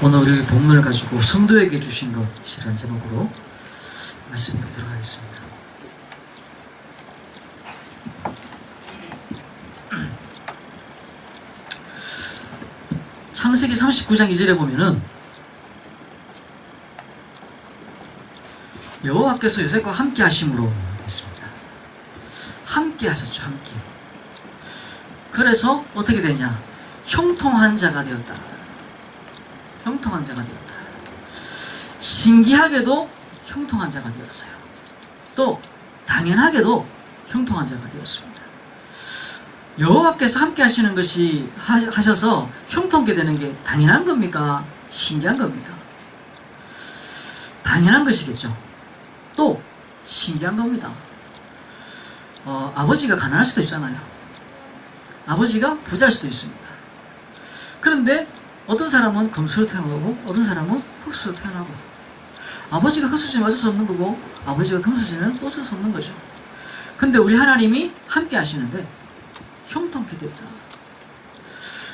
오늘 우리 본문을 가지고 성도에게 주신 것이라는 제목으로 말씀드리도록 하겠습니다. 창세기 39장 2절에 보면은 여호와께서 요셉과 함께 하심으로 됐습니다. 함께 하셨죠. 함께. 그래서 어떻게 되냐? 형통한 자가 되었다. 형통한 자가 되었다. 신기하게도 형통한 자가 되었어요. 또 당연하게도 형통한 자가 되었습니다. 여호와께서 함께 하시는 것이 하셔서 형통케 되는 게 당연한 겁니까? 신기한 겁니까? 당연한 것이겠죠. 또 신기한 겁니다. 아버지가 가난할 수도 있잖아요. 아버지가 부자일 수도 있습니다. 그런데 어떤 사람은 금수로 태어나고 어떤 사람은 흙수로 태어나고, 아버지가 흙수지면 어쩔 수 없는 거고 아버지가 금수지면 또 어쩔 수 없는 거죠. 근데 우리 하나님이 함께 하시는데 형통케 됐다.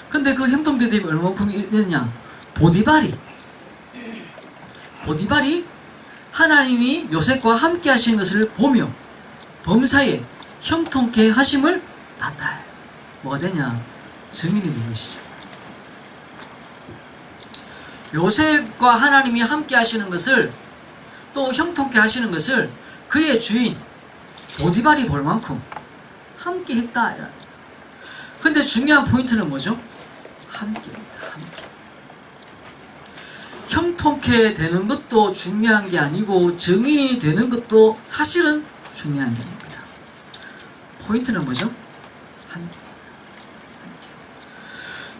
근데 그 형통케 됨이 얼마만큼 됐냐? 보디발이 하나님이 요셉과 함께 하시는 것을 보며 범사에 형통케 하심을 봤다. 뭐가 되냐? 증인이 된 것이죠. 요셉과 하나님이 함께 하시는 것을, 또 형통케 하시는 것을 그의 주인 보디발이 볼 만큼 함께 했다. 근데 중요한 포인트는 뭐죠? 함께입니다. 함께. 형통케 되는 것도 중요한 게 아니고 증인이 되는 것도 사실은 중요한 게 아닙니다. 포인트는 뭐죠? 함께입니다.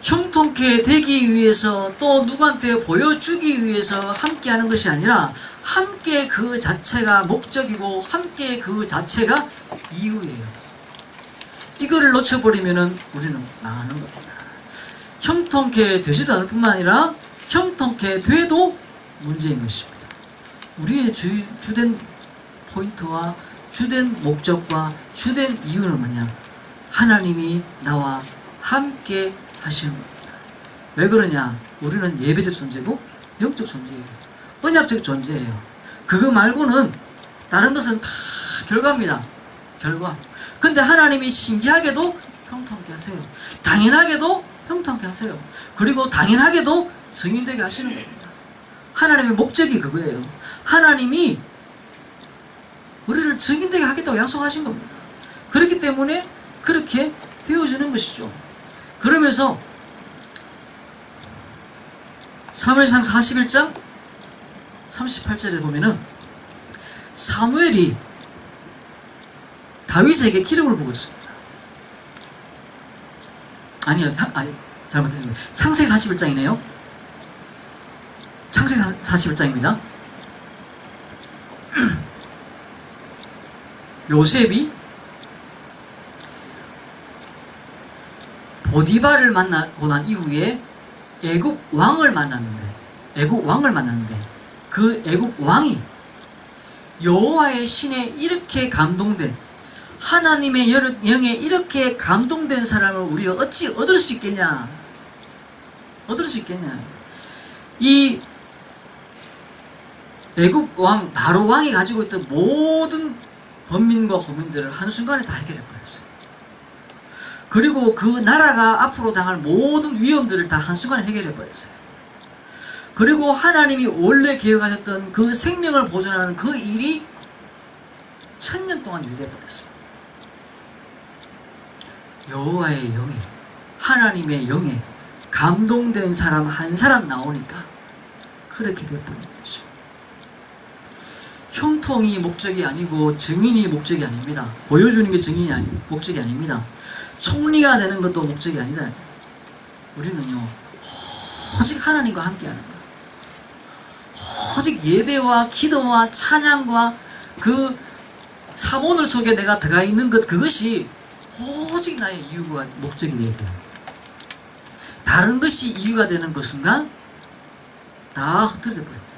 형통케 되기 위해서, 또 누구한테 보여주기 위해서 함께 하는 것이 아니라 함께 그 자체가 목적이고 함께 그 자체가 이유예요. 이거를 놓쳐버리면 우리는 망하는 겁니다. 형통케 되지도 않을 뿐만 아니라 형통케 돼도 문제인 것입니다. 우리의 주된 포인트와 주된 목적과 주된 이유는 뭐냐? 하나님이 나와 함께 하시는 겁니다. 왜 그러냐? 우리는 예배적 존재고 영적 존재예요. 언약적 존재예요. 그거 말고는 다른 것은 다 결과입니다. 결과. 근데 하나님이 신기하게도 형통케 하세요. 당연하게도 형통케 하세요. 그리고 당연하게도 증인되게 하시는 겁니다. 하나님의 목적이 그거예요. 하나님이 우리를 증인되게 하겠다고 약속하신 겁니다. 그렇기 때문에 그렇게 되어지는 것이죠. 그러면서 사무엘상 41장 38절에 보면은 사무엘이 다윗에게 기름을 부었습니다. 아니요, 잘못했습니다. 창세기 41장이네요. 창세기 41장입니다. 요셉이 보디발을 만나고 난 이후에 애국 왕을 만났는데 그 애국 왕이 여호와의 신에 이렇게 감동된, 하나님의 영에 이렇게 감동된 사람을 우리가 어찌 얻을 수 있겠냐? 이 애국 왕 바로 왕이 가지고 있던 모든 범민과 고민들을 한순간에 다 해결해 버렸어요. 그리고 그 나라가 앞으로 당할 모든 위험들을 다 한순간에 해결해 버렸어요. 그리고 하나님이 원래 계획하셨던 그 생명을 보존하는 그 일이 1000년 동안 유지돼 버렸습니다. 여호와의 영에, 하나님의 영에 감동된 사람 한 사람 나오니까 그렇게 돼버린 거죠. 형통이 목적이 아니고 증인이 목적이 아닙니다. 보여주는 게 증인이 목적이 아닙니다. 총리가 되는 것도 목적이 아니다. 우리는요, 오직 하나님과 함께하는 것, 오직 예배와 기도와 찬양과 그 사모늘 속에 내가 들어가 있는 것, 그것이 오직 나의 이유가 목적이 되어야 돼요. 다른 것이 이유가 되는 그 순간 다 흩어져 버립니다.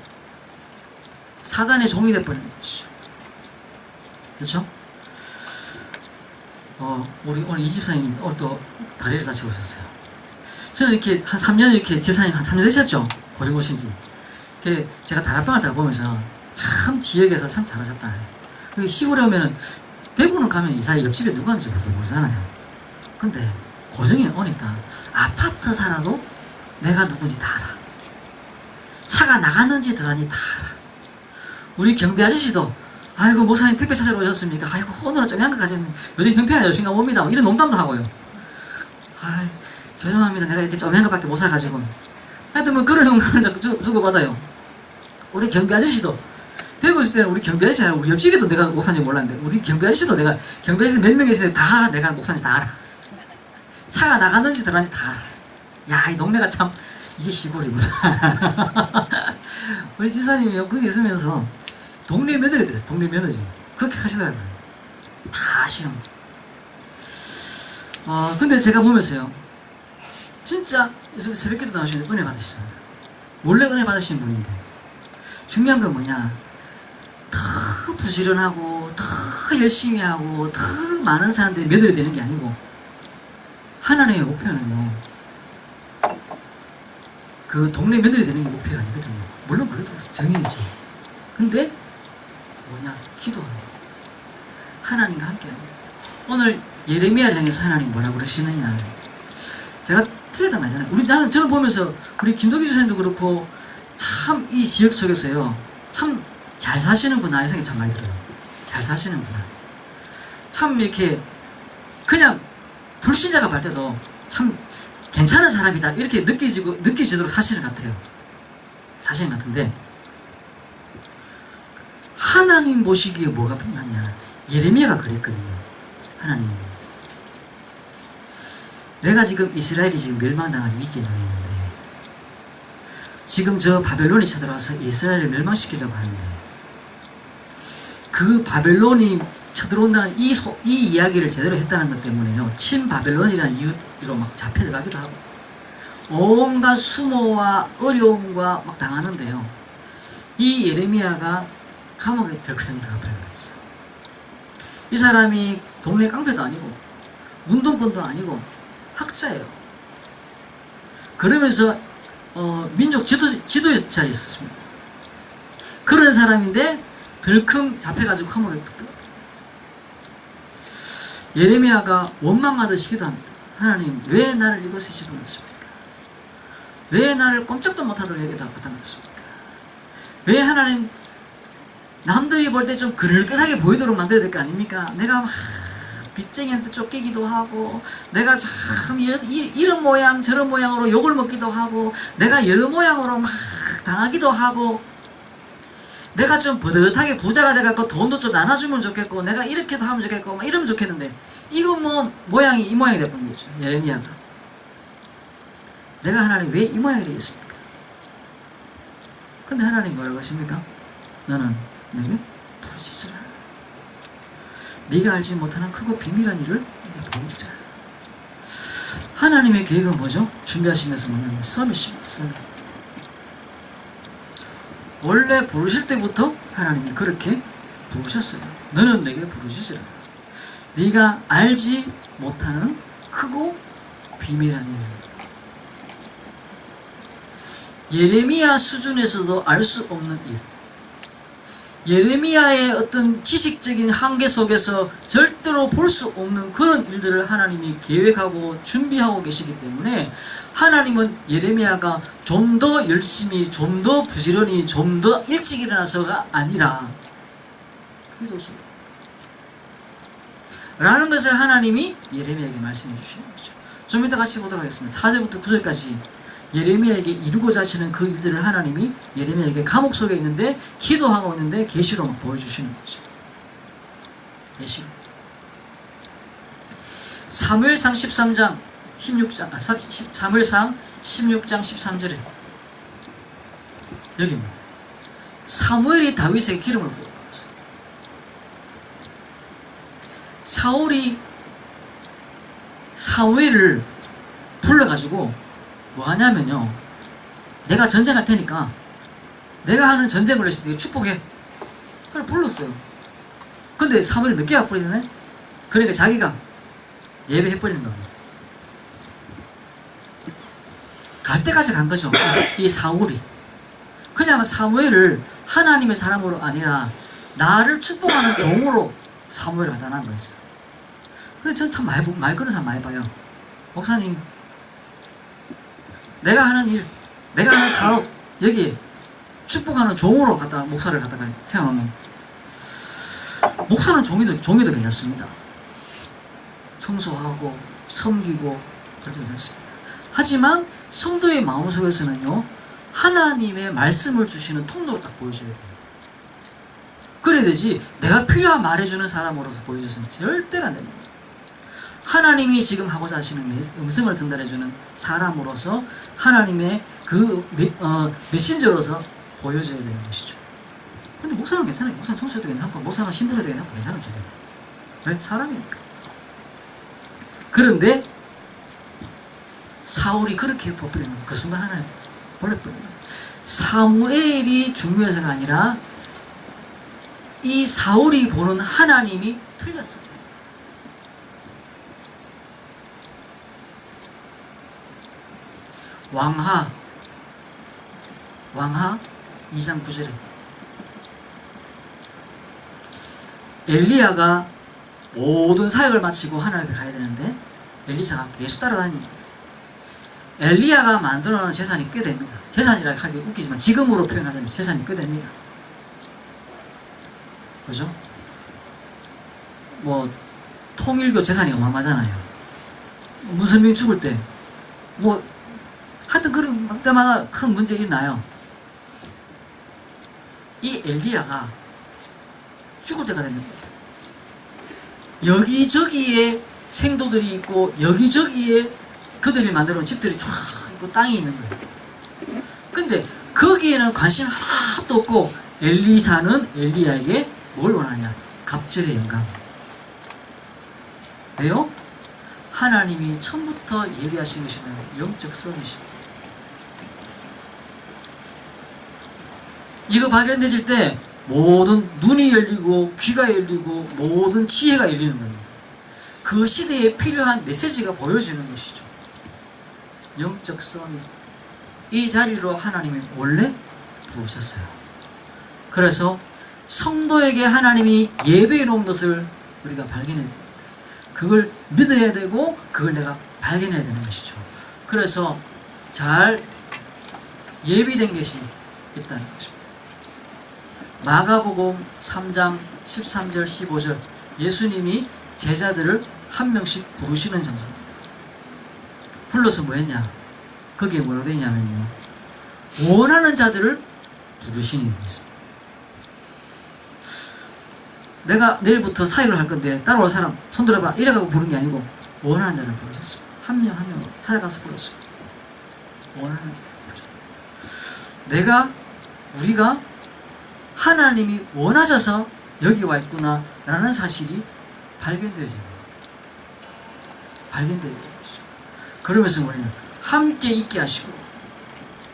사단의 종이 되어버리는 것이죠. 그렇죠? 우리 오늘 이 집사님이 또 다리를 다치고 오셨어요. 저는 이렇게 한 3년, 이렇게 집사님 한 3년 되셨죠? 고령고신지. 제가 다락방을 다 보면서 참 지역에서 참 잘하셨다. 시골에 오면은 대구는 가면 이 사이 옆집에 누가 있는지 모르잖아요. 근데 고령에 오니까 아파트 살아도 내가 누군지 다 알아. 차가 나갔는지 들어가는지 다 알아. 우리 경비 아저씨도 아이고 목사님 택배 찾으러 오셨습니까? 아이고 오늘은 좀 양가 가져왔는데 요즘 형편이 아저씨인가 봅니다. 이런 농담도 하고요. 아 죄송합니다. 내가 이렇게 좀 양가밖에 못 사가지고. 하여튼 뭐 그런 농담을 자꾸 주고받아요. 우리 경비 아저씨도 대구 있을 때는 우리 경비 아저씨 우리 옆집에도 내가 목사인지 몰랐는데 우리 경비 아저씨도 내가 경비 아저씨 몇 명이 있을 때 다 알아. 내가 목사인지 다 알아. 차가 나갔는지 들어갔는지 다 알아. 야 이 동네가 참 이게 시골이구나. 우리 지사님이 거기 있으면서 동네 며느리 됐어요. 동네 며느리. 그렇게 하시더라고요. 다 아시는 거. 근데 제가 보면서요. 진짜 새벽기도 나오시는데 은혜 받으시잖아요. 몰래 은혜 받으시는 분인데 중요한 건 뭐냐. 더 부지런하고 더 열심히 하고 더 많은 사람들이 며느리 되는 게 아니고 하나님의 목표는요. 그 동네 며느리 되는 게 목표가 아니거든요. 물론 그것도 정인이죠. 근데 뭐냐? 기도하는 거. 하나님과 함께하는 거. 오늘 예레미야를 향해서 하나님 뭐라고 그러시느냐. 제가 틀렸다 말잖아요. 저는 보면서 우리 김도기 주사님도 그렇고 참 이 지역 속에서요. 참 잘 사시는구나 이 생각이 참 많이 들어요. 잘 사시는구나. 참 이렇게 그냥 불신자가 볼 때도 참 괜찮은 사람이다 이렇게 느끼지도록 사시는 것 같아요. 사시는 것 같은데 하나님 보시기에 뭐가 분명하냐. 예레미야가 그랬거든요. 하나님 내가 지금 이스라엘이 지금 멸망당한 위기에 놓여 있는데 지금 저 바벨론이 쳐들어와서 이스라엘을 멸망시키려고 하는데 그 바벨론이 쳐들어온다는 이 이야기를 제대로 했다는 것 때문에요. 친바벨론이라는 이유로 막 잡혀들어가기도 하고 온갖 수모와 어려움과 막 당하는데요. 이 예레미야가 감옥에 들거든 들어가버린 거죠. 이 사람이 동네 깡패도 아니고 운동권도 아니고 학자예요. 그러면서 민족 지도에 잘 있었습니다. 그런 사람인데 덜컹 잡혀가지고 감옥에 들어갑니다. 예레미야가 원망하듯이 기도합니다. 하나님 왜 나를 이곳에 집어넣습니까? 왜 나를 꼼짝도 못하도록 여기다 갖다 놨습니까? 왜 하나님 남들이 볼 때 좀 그럴듯하게 보이도록 만들어야 될 거 아닙니까? 내가 막 빚쟁이한테 쫓기기도 하고 내가 참 이런 모양 저런 모양으로 욕을 먹기도 하고 내가 여러 모양으로 막 당하기도 하고 내가 좀 버듯하게 부자가 돼갖고 돈도 좀 나눠주면 좋겠고 내가 이렇게도 하면 좋겠고 막 이러면 좋겠는데 이거 뭐 모양이 이 모양이 될 뿐이죠. 예레미야가 내가 하나님 왜 이 모양이 되겠습니까? 근데 하나님 뭐라고 하십니까? 너는 내게 부르짖으라. 네가 알지 못하는 크고 비밀한 일을 내게 보이리라. 하나님의 계획은 뭐죠? 준비하시면서 뭐냐면 썸이십니다. 썸. 원래 부르실 때부터 하나님이 그렇게 부르셨어요. 너는 내게 부르짖으라. 네가 알지 못하는 크고 비밀한 일. 예레미야 수준에서도 알 수 없는 일. 예레미야의 어떤 지식적인 한계 속에서 절대로 볼 수 없는 그런 일들을 하나님이 계획하고 준비하고 계시기 때문에 하나님은 예레미야가 좀 더 열심히, 좀 더 부지런히, 좀 더 일찍 일어나서가 아니라 기도서 라는 것을 하나님이 예레미야에게 말씀해 주시는 거죠. 좀 이따 같이 보도록 하겠습니다. 4절부터 9절까지 예레미야에게 이루고자 하시는 그 일들을 하나님이 예레미야에게 감옥 속에 있는데 기도하고 있는데 계시로 막 보여주시는 거죠. 계시로. 사무엘상 13장 16장 사무엘상 16장 13절에 여기입니다. 사무엘이 다윗에게 기름을 부었어요. 사울이 사무엘을 불러가지고 뭐 하냐면요. 내가 전쟁할 테니까 내가 하는 전쟁을 했을 때 축복해. 그걸 불렀어요. 근데 사무엘이 늦게 와버리네. 그러니까 자기가 예배해버리는 겁니다. 갈 때까지 간 거죠. 이 사울이. 그냥 사무엘을 하나님의 사람으로 아니라 나를 축복하는 종으로 사무엘을 갖다 놨는 거죠. 근데 저는 참 많이 그런 사람 많이 봐요. 목사님, 내가 하는 일, 내가 하는 사업, 여기 축복하는 종으로 목사를 갖다가 세워놓는. 목사는 종이도 괜찮습니다. 청소하고 섬기고 그래도 괜찮습니다. 하지만 성도의 마음속에서는요, 하나님의 말씀을 주시는 통로를 딱 보여줘야 돼요. 그래야 되지, 내가 필요한 말해주는 사람으로서 보여줘서는 절대로 안 됩니다. 하나님이 지금 하고자 하시는 음성을 전달해주는 사람으로서 하나님의 그 메신저로서 보여줘야 되는 것이죠. 근데 목사는 괜찮아요. 목사는 청소해도 괜찮고, 목사는 신부해도 괜찮고, 괜찮아요. 저도. 왜? 사람이니까. 그런데 사울이 그렇게 버리는 그 순간 하나님 버려버리는 거예요. 사무엘이 중요해서가 아니라 이 사울이 보는 하나님이 틀렸어요. 왕하 2장 9절에 엘리야가 모든 사역을 마치고 하나님 앞에 가야 되는데 엘리사가 계속 따라다닙니다. 엘리야가 만들어놓은 재산이 꽤 됩니다. 재산이라 하기 웃기지만 지금으로 표현하자면 재산이 꽤 됩니다. 그죠? 뭐 통일교 재산이 어마어마하잖아요. 문선민 죽을 때 뭐 하여튼 그런 때마다 큰 문제 일어나요. 이 엘리야가 죽을 때가 됐는 거예요. 여기저기에 생도들이 있고 여기저기에 그들이 만들어놓은 집들이 쫙 있고 땅이 있는 거예요. 근데 거기에는 관심 하나도 없고 엘리사는 엘리야에게 뭘 원하냐? 갑절의 영감. 왜요? 하나님이 처음부터 예비하신 것이면 영적 썸이십니다. 이거 발견되질 때 모든 눈이 열리고 귀가 열리고 모든 지혜가 열리는 겁니다. 그 시대에 필요한 메시지가 보여지는 것이죠. 영적 썸이. 이 자리로 하나님이 원래 부르셨어요. 그래서 성도에게 하나님이 예배해 놓은 것을 우리가 발견해야 됩니다. 그걸 믿어야 되고 그걸 내가 발견해야 되는 것이죠. 그래서 잘 예비된 것이 있다는 것입니다. 마가복음 3장 13절 15절 예수님이 제자들을 한 명씩 부르시는 장소입니다. 불러서 뭐 했냐? 거기에 뭐라고 되냐면요, 원하는 자들을 부르시는 게 있습니다. 내가 내일부터 사역을 할 건데 따라올 사람 손 들어봐 이래가고 부른 게 아니고 원하는 자를 부르셨습니다. 한 명 한 명 찾아가서 불렀습니다. 원하는 자를 부르셨다. 우리가 하나님이 원하셔서 여기 와 있구나 라는 사실이 발견되어져야 됩니다. 발견되어야 되는 것이죠. 그러면서 우리는 함께 있게 하시고,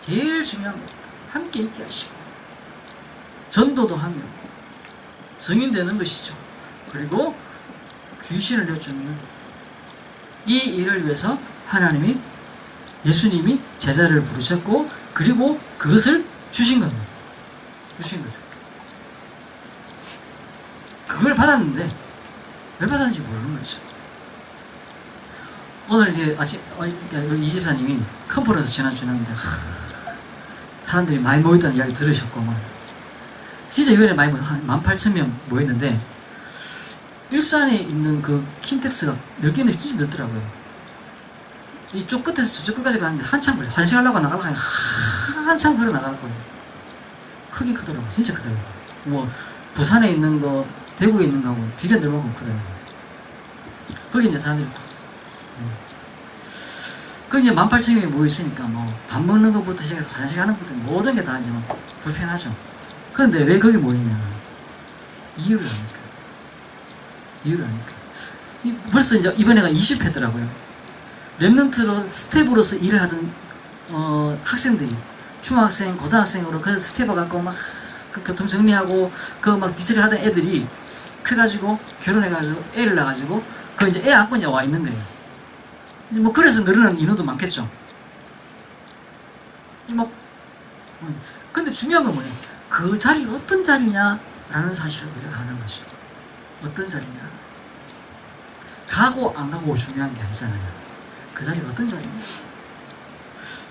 제일 중요한 겁니다. 함께 있게 하시고 전도도 하며 성인되는 것이죠. 그리고 귀신을 내쫓는 이 일을 위해서 하나님이, 예수님이 제자를 부르셨고 그리고 그것을 주신 겁니다. 주신 거죠. 그걸 받았는데 왜 받았는지 모르는 거죠. 오늘 이제 아침 우리 이집사님이 컨퍼런스 지난주에 했는데 사람들이 많이 모였다는 이야기 들으셨고 진짜 이번에 많이 한 18,000명 모였는데 일산에 있는 그 킨텍스가 넓기는 진짜 넓더라고요. 이쪽 끝에서 저쪽 끝까지 가는데 한참 걸려. 환승하려고 나가려고 하니까 한참 걸어 나가고 크긴 크더라고요. 진짜 크더라고요. 뭐 부산에 있는 거, 대구에 있는 거하고 비교 안 될 만큼 크더라고요. 거기 이제 사람들이 거기 이제 18,000명이 모여있으니까 뭐 밥 먹는 것부터 시작해서 화장실 가는 것부터 모든 게 다 이제 막 불편하죠. 그런데 왜 거기 모이냐? 이유를 아니까. 이유를 아니까. 벌써 이제 이번에가 20회더라고요. 랩런트로 스텝으로서 일을 하던 학생들이 중학생, 고등학생으로 그 스텝을 갖고 막 그 교통 정리하고 그 막 뒤처리 하던 애들이 커가지고 결혼해가지고 애를 낳아가지고 그 이제 애 안고 이제 와 있는 거예요. 뭐 그래서 늘어나는 인원도 많겠죠. 뭐 근데 중요한 건 뭐냐? 그 자리가 어떤 자리냐라는 사실을 우리가 아는 것이죠. 어떤 자리냐? 가고 안 가고 중요한 게 아니잖아요. 그 자리가 어떤 자리냐?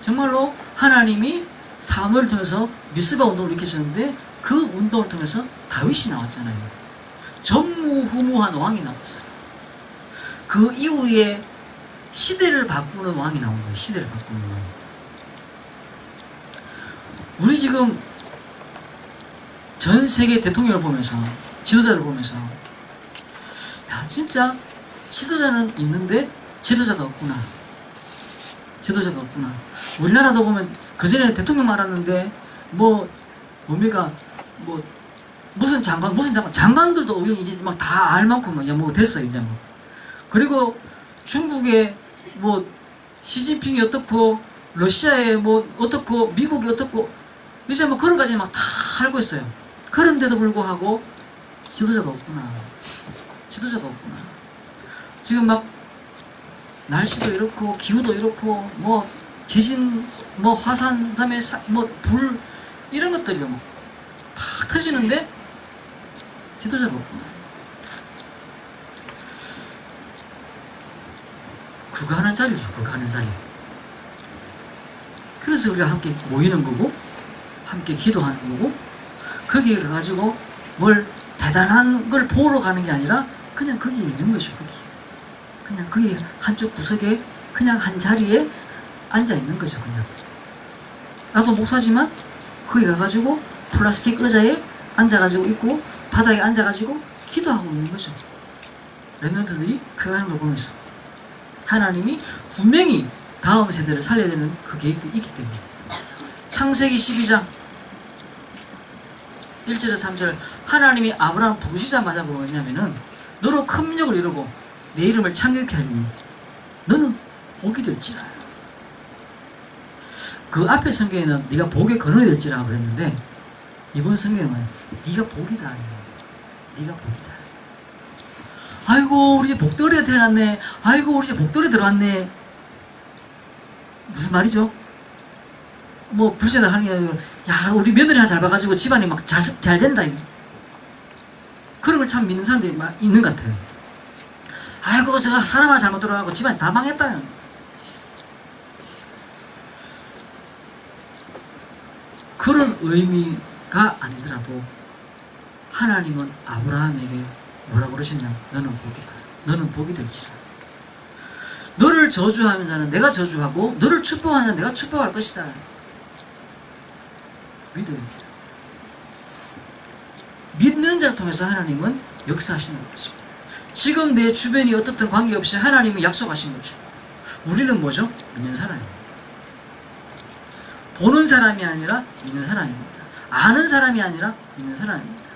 정말로 하나님이 사무엘을 통해서 미스바 운동을 일으키셨는데 그 운동을 통해서 다윗이 나왔잖아요. 전무후무한 왕이 나왔어요. 그 이후에 시대를 바꾸는 왕이 나온 거예요. 시대를 바꾸는 왕. 우리 지금 전 세계 대통령을 보면서, 지도자를 보면서, 야, 진짜 지도자는 있는데 지도자가 없구나. 지도자가 없구나. 우리나라도 보면 그전에는 대통령 말았는데 뭡니까? 무슨 장관들도 이제 막 다 알 만큼 뭐 됐어 이제 뭐. 그리고 중국에 시진핑이 어떻고, 러시아에 어떻고, 미국이 어떻고, 이제 그런 까지 막 다 알고 있어요. 그런데도 불구하고 지도자가 없구나. 지도자가 없구나. 지금 막 날씨도 이렇고, 기후도 이렇고, 지진, 화산, 그다음에 불, 이런 것들이 막 터지는데 지도자가 없구나. 그거 하는 자리죠. 그거 하는 자리. 그래서 우리가 함께 모이는 거고, 함께 기도하는 거고, 거기에 가가지고 뭘 대단한 걸 보러 가는 게 아니라 그냥 거기에 있는 것이죠. 거기. 그냥 거기 한쪽 구석에 그냥 한 자리에 앉아 있는 거죠. 그냥. 나도 목사지만 거기 가가지고 플라스틱 의자에 앉아가지고 있고 바닥에 앉아가지고 기도하고 있는 거죠. 렘넌트들이 그 하나님을 보면서 하나님이 분명히 다음 세대를 살려야 되는 그 계획도 있기 때문에. 창세기 12장 1절에서 3절, 하나님이 아브라함 부르시자마자 뭐냐면은 너로 큰 민족을 이루고 내 이름을 창대케 하리니 너는 복이 될지라. 그 앞에 성경에는 네가 복의 근원이 될지라 그랬는데 이번 성경은 네가 복이다. 네가 복이다. 아이고 우리 집 복돌이가 태어났네. 아이고 우리 집 복돌이 들어왔네. 무슨 말이죠? 불신을 하는 게 아니라, 야, 우리 며느리 하나 잘 봐가지고 집안이 막 잘 된다. 그런 걸 참 믿는 사람들이 막 있는 것 같아요. 아이고, 제가 사람 하나 잘못 들어가고 집안이 다 망했다. 그런 의미가 아니더라도 하나님은 아브라함에게 뭐라고 그러셨냐? 너는 복이다. 너는 복이 될지라. 너를 저주하는 자는 내가 저주하고 너를 축복하는 자는 내가 축복할 것이다. 믿음입니다. 믿는 자를 통해서 하나님은 역사하시는 것입니다. 지금 내 주변이 어떻든 관계없이 하나님이 약속하신 것입니다. 우리는 뭐죠? 믿는 사람입니다. 보는 사람이 아니라 믿는 사람입니다. 아는 사람이 아니라 믿는 사람입니다.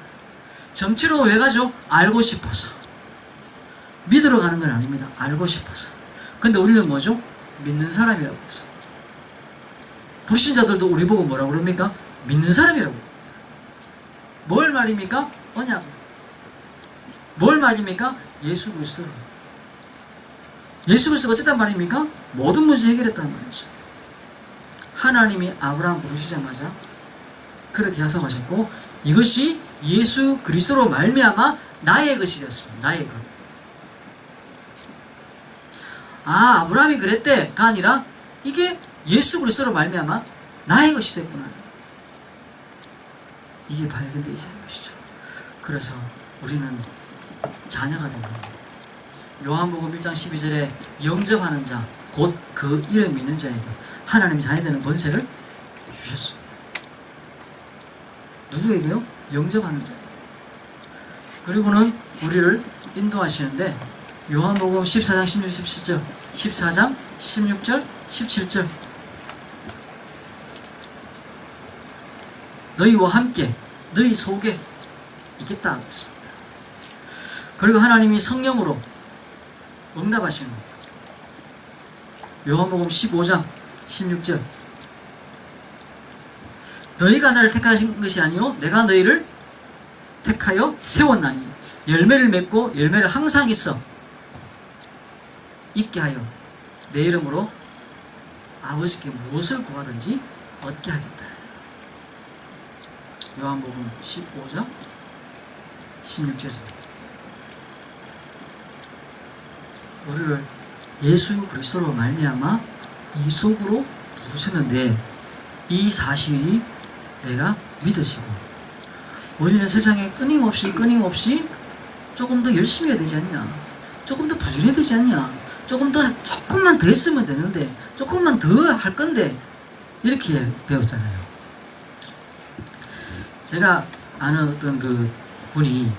정치로 왜 가죠? 알고 싶어서. 믿으러 가는 건 아닙니다. 알고 싶어서. 근데 우리는 뭐죠? 믿는 사람이라고 해서. 불신자들도 우리 보고 뭐라고 그럽니까? 믿는 사람이라고. 뭘 말입니까? 언약. 뭘 말입니까? 예수 그리스도. 예수 그리스도가 어쨌단 말입니까? 모든 문제 해결했다는 말이죠. 하나님이 아브라함 부르시자마자 그렇게 약속하셨고 이것이 예수 그리스도로 말미암아 나의 것이 되었습니다. 나의 것. 아, 아브라함이 그랬대가 아니라 이게 예수 그리스도로 말미암아 나의 것이 됐구나. 이게 발견되기 시작한 것이죠. 그래서 우리는 자녀가 된 겁니다. 요한복음 1장 12절에 영접하는 자, 곧 그 이름 믿는 자에게 하나님이 자녀되는 권세를 주셨습니다. 누구에게요? 영접하는 자. 그리고는 우리를 인도하시는데 요한복음 14장 16절 17절 14장 16절 17절 너희와 함께 너희 속에 있겠다 했습니다. 그리고 하나님이 성령으로 응답하시는 겁니다. 요한복음 15장 16절 너희가 나를 택하신 것이 아니요 내가 너희를 택하여 세웠나니 열매를 맺고 열매를 항상 있게 하여 내 이름으로 아버지께 무엇을 구하든지 얻게 하겠다. 요한복음 15장 16절입니다. 우리를 예수 그리스도로 말미암아 이속으로 부르셨는데 이 사실이 내가 믿어지고 우리는 세상에 끊임없이 조금 더 열심히 해야 되지 않냐, 조금 더 부지런해야 되지 않냐, 조금만 더 했으면 되는데, 조금만 더 할 건데, 이렇게 배웠잖아요. 제가 아는 어떤 그 분이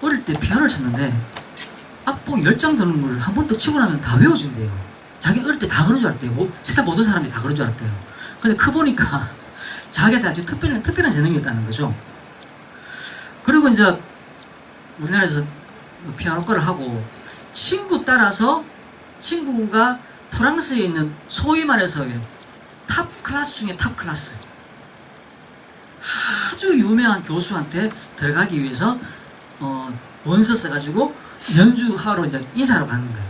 어릴 때 피아노를 쳤는데 악보 10장 드는 걸 한 번 더 치고 나면 다 외워진대요. 자기 어릴 때 다 그런 줄 알았대요. 세상 모든 사람들이 다 그런 줄 알았대요. 근데 커보니까 자기한테 아주 특별한 재능이 있다는 거죠. 그리고 이제 우리나라에서 피아노과를 하고 친구 따라서, 친구가 프랑스에 있는 소위 말해서 탑 클래스 중에 탑 클래스, 아주 유명한 교수한테 들어가기 위해서 원서 써가지고 연주하러 이제 인사하러 가는 거예요.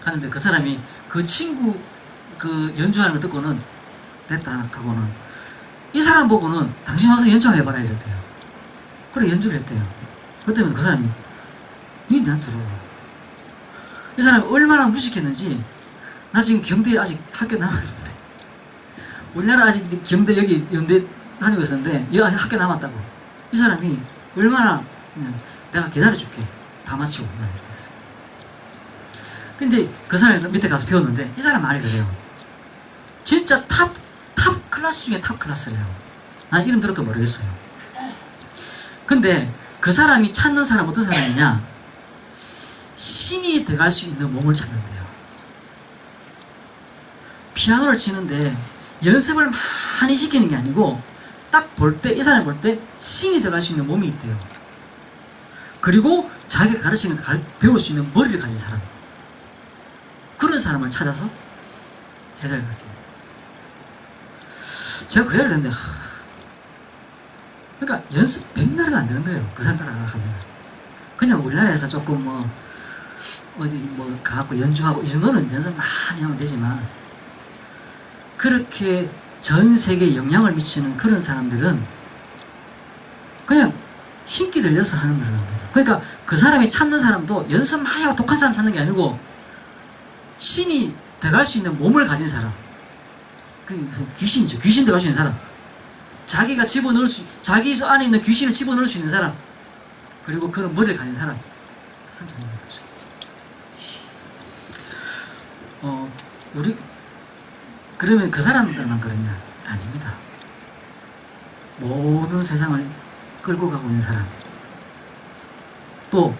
가는데 그 사람이 그 친구 그 연주하는 거 듣고는 됐다 하고는 이 사람 보고는 당신 와서 연주 한번 해봐라 이랬대요. 그래 연주를 했대요. 그때문에 그 사람이 니 나한테 들어와. 이 사람이 얼마나 무식했는지, 나 지금 경대에 아직 학교 남았는데, 우리나라 아직 경대 여기 연대 다니고 있었는데 여기 학교 남았다고. 이 사람이 얼마나 그냥 내가 기다려줄게 다 마치고 그랬어요. 근데 그 사람이 밑에 가서 배웠는데 이 사람 말이 그래요. 진짜 탑 클래스 중에 탑 클래스래요. 난 이름 들어도 모르겠어요. 근데 그 사람이 찾는 사람 어떤 사람이냐, 신이 들어갈 수 있는 몸을 찾는데요. 피아노를 치는데 연습을 많이 시키는 게 아니고 딱 볼 때, 이 사람을 볼 때 신이 들어갈 수 있는 몸이 있대요. 그리고 자기가 가르치는 배울 수 있는 머리를 가진 사람, 그런 사람을 찾아서 제자를 가르쳐요. 제가 그 얘기를 했는데 그러니까 연습 100날도 안 되는 거예요. 그 사람 따라가면 그냥 우리나라에서 조금 어디 가갖고 연주하고 이 정도는 연습 많이 하면 되지만, 그렇게 전 세계에 영향을 미치는 그런 사람들은 그냥 힘기 들려서 하는 거라는 거죠. 그러니까 그 사람이 찾는 사람도 연습 많이 하고 독한 사람 찾는 게 아니고 신이 들어갈 수 있는 몸을 가진 사람, 귀신이죠. 귀신 들어갈 수 있는 사람, 자기가 자기 안에 있는 귀신을 집어넣을 수 있는 사람, 그리고 그런 머리를 가진 사람, 우리 그러면 그 사람들만 그러냐? 아닙니다. 모든 세상을 끌고 가고 있는 사람, 또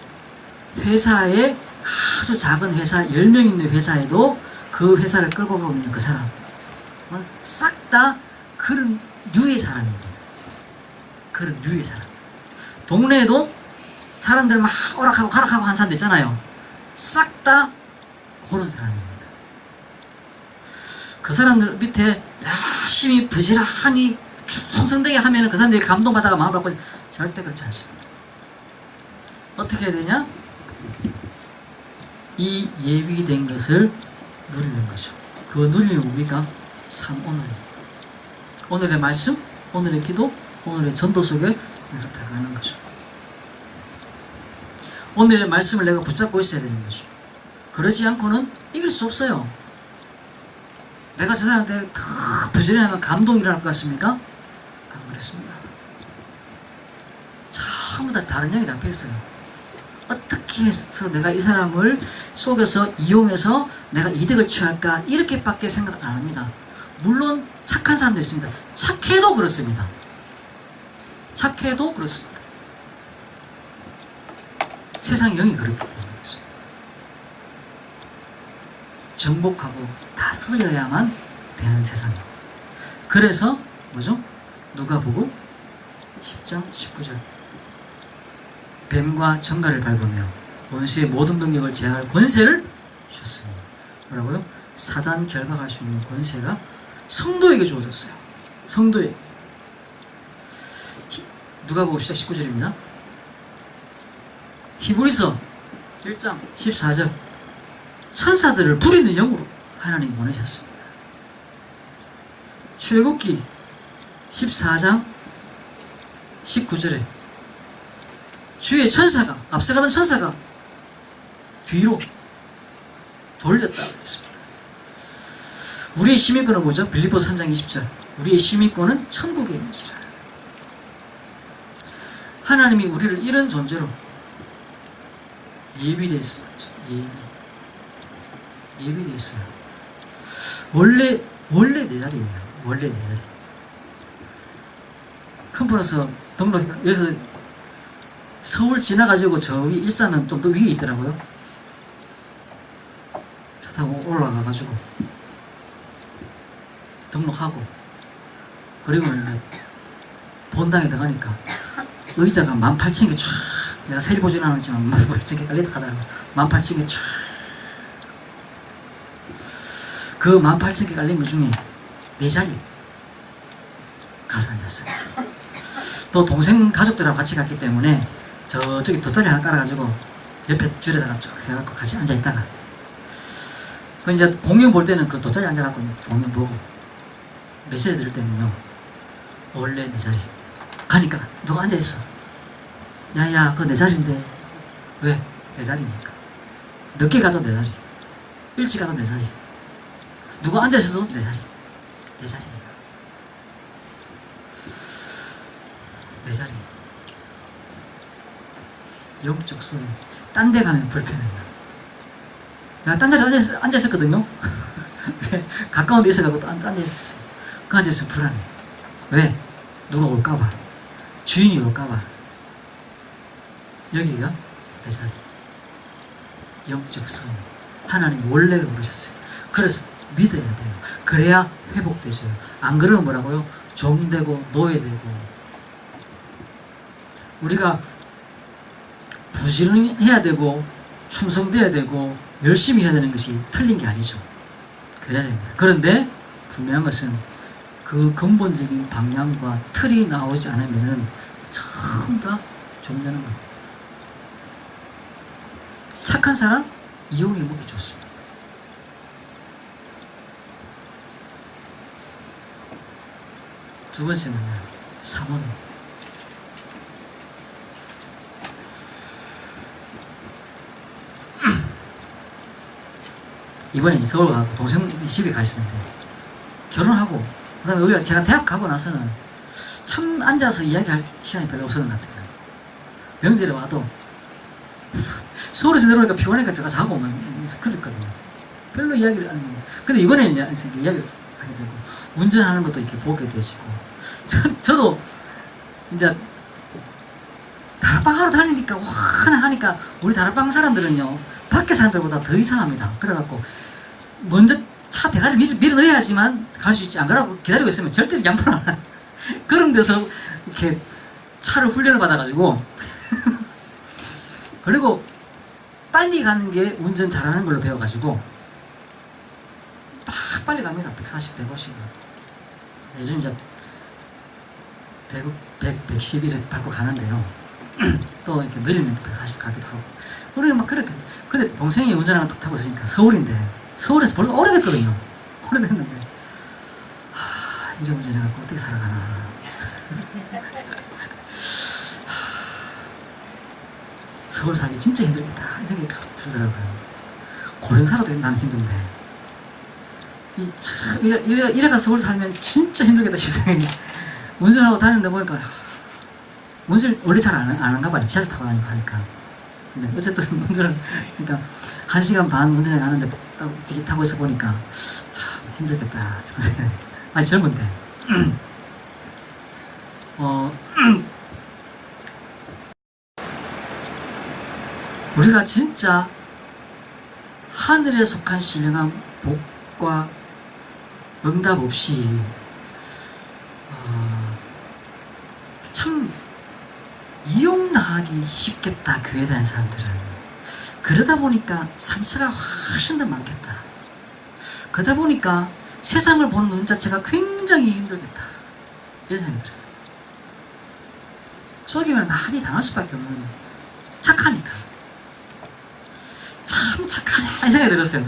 회사에 아주 작은 회사 10명 있는 회사에도 그 회사를 끌고 가고 있는 그 사람, 싹 다 그런 류의 사람입니다. 그런 류의 사람. 동네에도 사람들 막 오락하고 가락하고 한 사람들 있잖아요. 싹 다 그런 사람입니다. 그 사람들 밑에 열심히 부지런히 충성되게 하면 그 사람들이 감동받다가 마음 받고, 절대 그렇지 않습니다. 어떻게 해야 되냐? 이 예비된 것을 누리는 거죠. 그 누림이 뭡니까? 오늘입니다. 오늘의 말씀, 오늘의 기도, 오늘의 전도 속에 내가 들어가는 거죠. 오늘의 말씀을 내가 붙잡고 있어야 되는 거죠. 그러지 않고는 이길 수 없어요. 내가 저 사람한테 더 부지런하면 감동이 일어날 것 같습니까? 안 그렇습니다. 전부 다 다른 영이 잡혀있어요. 어떻게 해서 내가 이 사람을 속여서 이용해서 내가 이득을 취할까, 이렇게밖에 생각 안 합니다. 물론 착한 사람도 있습니다. 착해도 그렇습니다. 착해도 그렇습니다. 세상 영이 그렇기 때문에 그렇습니다. 정복하고 다스려야만 되는 세상이에요. 그래서 뭐죠? 누가복음 10장 19절, 뱀과 정갈을 밟으며 원수의 모든 능력을 제할 권세를 주셨습니다. 뭐라고요? 사단 결박할 수 있는 권세가 성도에게 주어졌어요. 성도에게. 누가복음 10장 19절입니다. 히브리서 1장 14절, 천사들을 부리는 영으로 하나님이 보내셨습니다. 출애굽기 14장 19절에 주의 천사가, 앞서가던 천사가 뒤로 돌렸다고 했습니다. 우리의 시민권은 뭐죠? 빌립보서 3장 20절. 우리의 시민권은 천국에 있는지라. 하나님이 우리를 이런 존재로 예비되어 있어요. 예비되어 있어요. 원래 내 자리예요. 원래 내 자리. 컴퍼런스 등록, 여기서 서울 지나가지고 저기 일산은 좀 더 위에 있더라고요. 차 타고 올라가가지고 등록하고, 그리고 이제 본당에 들어가니까 의자가 18,000개 쫙, 내가 세리 보지는 않았지만 18,000개 깔리다 하더라고요. 18,000개 쫙. 그 18,000개 깔린 것 중에 내 자리 가서 앉았어요. 또 동생 가족들하고 같이 갔기 때문에 저쪽에 돗자리 하나 깔아가지고 옆에 줄에다가 쭉 해갖고 같이 앉아있다가, 그 이제 공연 볼 때는 그 돗자리 앉아갖고 공연 보고 메시지 들을 때는요, 원래 내 자리 가니까 누가 앉아있어. 야야, 그거 내 자리인데. 왜? 내 자리니까. 늦게 가도 내 자리, 일찍 가도 내 자리, 누가 앉아있어도 내 자리. 내 자리니까. 내 자리. 영적 성. 딴 데 가면 불편해요. 내가 딴 자리에 앉아있었거든요. 가까운 데 있어가지고 딴 데 있었어요. 그 앉아있으면 불안해. 왜? 누가 올까봐. 주인이 올까봐. 여기가 내 자리. 영적 성. 하나님 원래 그러셨어요. 그래서 믿어야 돼요. 그래야 회복되셔요. 안 그러면 뭐라고요? 종되고 노예되고. 우리가 부지런해야 되고 충성돼야 되고 열심히 해야 되는 것이 틀린 게 아니죠. 그래야 됩니다. 그런데 분명한 것은 그 근본적인 방향과 틀이 나오지 않으면 전부 다 좀되는 겁니다. 착한 사람 이용해 먹기 좋습니다. 두 번째는요, 사모님. 이번에 서울 가고 동생 집에 가 있었는데, 결혼하고 그 다음에 여기가 제가 대학 가고 나서는 참 앉아서 이야기할 시간이 별로 없었던 것 같아요. 명절에 와도 서울에서 내려오니까 피곤하니까 제가 자고 오면 그랬거든요. 별로 이야기를 안 해요. 근데 이번에 이제 이야기를 하게 되고, 운전하는 것도 이렇게 보게 되시고, 저도 이제 다락방 하러 다니니까 환하니까 우리 다락방 사람들은요, 밖에 사람들보다 더 이상합니다. 그래갖고 먼저 차 대가리 밀어 넣어야지만 갈 수 있지, 안 그러고 기다리고 있으면 절대 양보를 안 해요. 그런 데서 이렇게 차를 훈련을 받아가지고 그리고 빨리 가는 게 운전 잘하는 걸로 배워가지고 막 빨리 갑니다. 140, 150. 요즘 이제 111에 밟고 가는데요. 또 이렇게 느리면 140 가기도 하고. 우리는 막 그렇게. 근데 동생이 운전하는 거 타고 있으니까 서울인데, 서울에서 벌써 오래됐거든요. 오래됐는데, 이런 운전해갖고 어떻게 살아가나. 서울 살기 진짜 힘들겠다, 이 생각이 들더라고요. 고령 살아도 나는 힘든데, 이래가 서울 살면 진짜 힘들겠다 싶은 생각이. 운전하고 다니는데 보니까, 운전 원래 잘 안 한가 봐요. 지하철 타고 다니고 하니까. 근데 어쨌든 운전을, 그러니까 1시간 반 운전해 가는데 이렇게 타고 있어 보니까 참 힘들겠다 싶은 생각이. 아니, 젊은데. 우리가 진짜 하늘에 속한 신령한 복과 응답 없이 참 이용당하기 쉽겠다, 교회 다니는 사람들은. 그러다 보니까 상처가 훨씬 더 많겠다. 그러다 보니까 세상을 보는 눈 자체가 굉장히 힘들겠다, 이런 생각이 들었어요. 속임을 많이 당할 수밖에 없는, 착하니까. 참 착하네, 이 생각이 들었어요.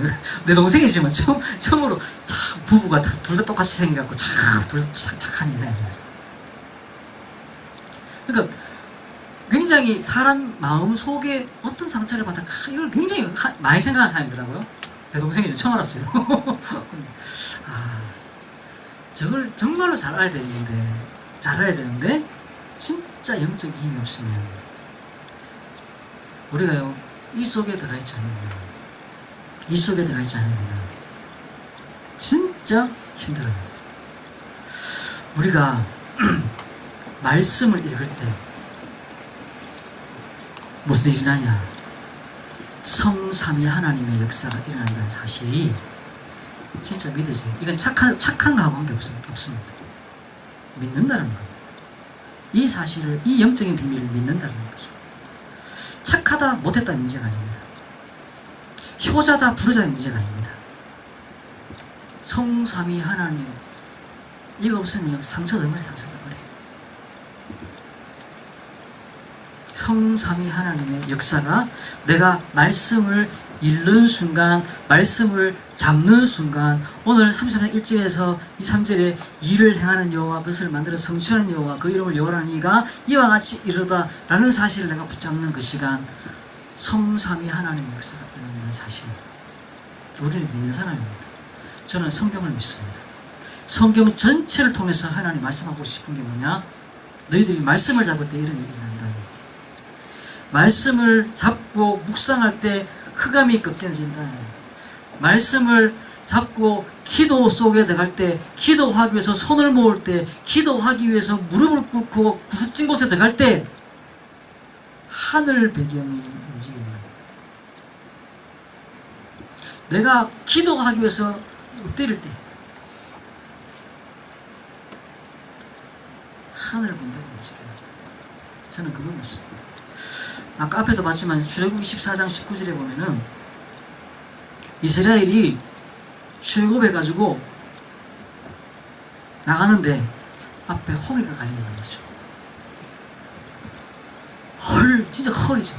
내 동생이지만 처음으로 참 부부가 둘 다 똑같이 생겨갖고 참 둘 다 착하네, 이 생각이 들었어요. 그러니까 굉장히 사람 마음 속에 어떤 상처를 받아 이걸 굉장히 많이 생각하는 사람이더라고요. 내 동생이 처음 알았어요. 아, 저걸 정말로 잘 알아야 되는데 진짜 영적 힘이 없으면 우리가요 이 속에 들어가 있지 않으면 진짜 힘들어요. 우리가 말씀을 읽을 때 무슨 일이 나냐? 성삼위 하나님의 역사가 일어난다는 사실이 진짜 믿어져요. 이건 착한 거하고 관계없습니다. 믿는다는 거. 이 사실을, 이 영적인 비밀을 믿는다는 거죠. 착하다 못했다 문제가 아닙니다. 효자다 부르자의 문제가 아닙니다. 성삼위 하나님 이거 없으면 상처 덩어리. 성삼위 하나님의 역사가 내가 말씀을 읽는 순간, 말씀을 잡는 순간, 오늘 33장 1절에서 이 3절에 일을 행하는 여호와 그것을 만들어 성취하는 여호와 그 이름을 여호와라는 이가 이와 같이 이르다 라는 사실을 내가 붙잡는 그 시간, 성삼위 하나님의 역사가 일어나는 사실, 우리는 믿는 사람입니다. 저는 성경을 믿습니다. 성경 전체를 통해서 하나님 말씀하고 싶은 게 뭐냐? 너희들이 말씀을 잡을 때 이런 일이 난다. 말씀을 잡고 묵상할 때 흑암이 꺾여진다. 말씀을 잡고 기도 속에 들어갈 때, 기도하기 위해서 손을 모을 때, 기도하기 위해서 무릎을 꿇고 구석진 곳에 들어갈 때 하늘 배경이 움직이는 거예요. 내가 기도하기 위해서 엎드릴 때 하늘 군대가 움직여요. 저는 그걸 믿습니다. 아까 앞에도 봤지만 출애굽기 14장 19절에 보면은 이스라엘이 출애굽해가지고 나가는데 앞에 홍해가 갈리는 거죠. 진짜 헐이죠.